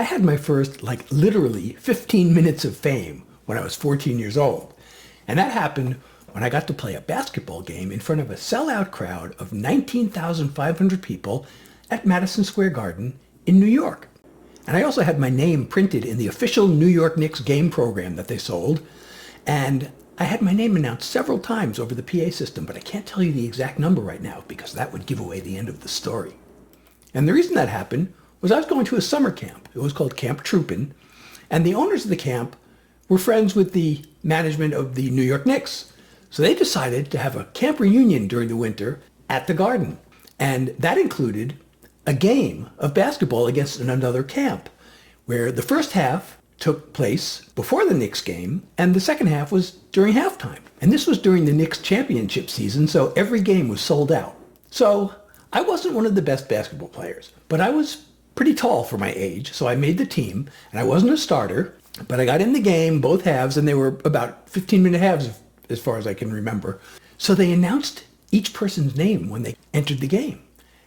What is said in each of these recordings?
I had my first, like literally 15 minutes of fame when I was 14 years old. And that happened when I got to play a basketball game in front of a sellout crowd of 19,500 people at Madison Square Garden in New York. And I also had my name printed in the official New York Knicks game program that they sold. And I had my name announced several times over the PA system, but I can't tell you the exact number right now because that would give away the end of the story. And the reason that happened was I was going to a summer camp. It was called Camp Troopin', and the owners of the camp were friends with the management of the New York Knicks. So they decided to have a camp reunion during the winter at the Garden. And that included a game of basketball against another camp, where the first half took place before the Knicks game, and the second half was during halftime. And this was during the Knicks championship season, so every game was sold out. So I wasn't one of the best basketball players, but I was pretty tall for my age, so I made the team, and I wasn't a starter, but I got in the game, both halves, and they were about 15-minute halves as far as I can remember. So they announced each person's name when they entered the game.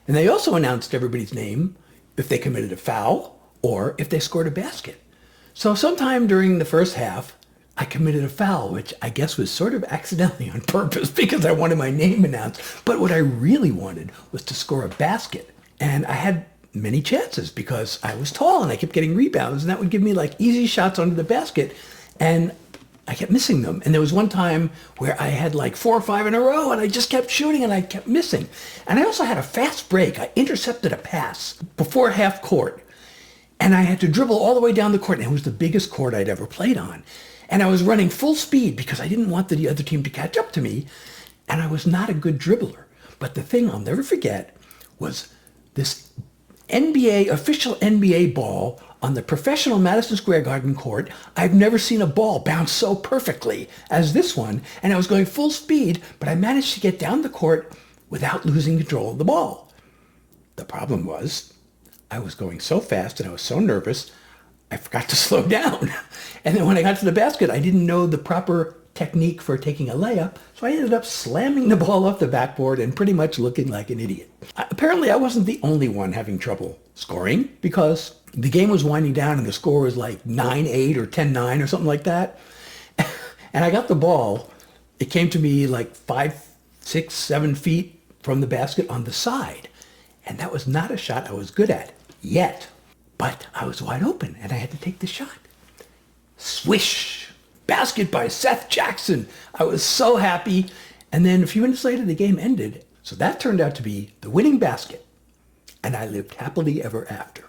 And they also announced everybody's name if they committed a foul or if they scored a basket. So sometime during the first half, I committed a foul, which I guess was sort of accidentally on purpose because I wanted my name announced. But what I really wanted was to score a basket. And I had many chances because I was tall and I kept getting rebounds, and that would give me like easy shots under the basket. And I kept missing them. And there was one time where I had like 4 or 5 in a row and I just kept shooting and I kept missing. And I also had a fast break. I intercepted a pass before half court. And I had to dribble all the way down the court. And it was the biggest court I'd ever played on. And I was running full speed because I didn't want the other team to catch up to me. And I was not a good dribbler. But the thing I'll never forget was this official NBA ball on the professional Madison Square Garden court. I've never seen a ball bounce so perfectly as this one. And I was going full speed, but I managed to get down the court without losing control of the ball. The problem was I was going so fast and I was so nervous, I forgot to slow down. And then when I got to the basket, I didn't know the proper technique for taking a layup, so I ended up slamming the ball off the backboard and pretty much looking like an idiot. Apparently, I wasn't the only one having trouble scoring because the game was winding down and the score was like 9-8 or 10-9 or something like that. And I got the ball. It came to me like 5, 6, 7 feet from the basket on the side. And that was not a shot I was good at yet. But I was wide open and I had to take the shot. Swish! Basket by Seth Jackson. I was so happy. And then a few minutes later, the game ended. So that turned out to be the winning basket. And I lived happily ever after.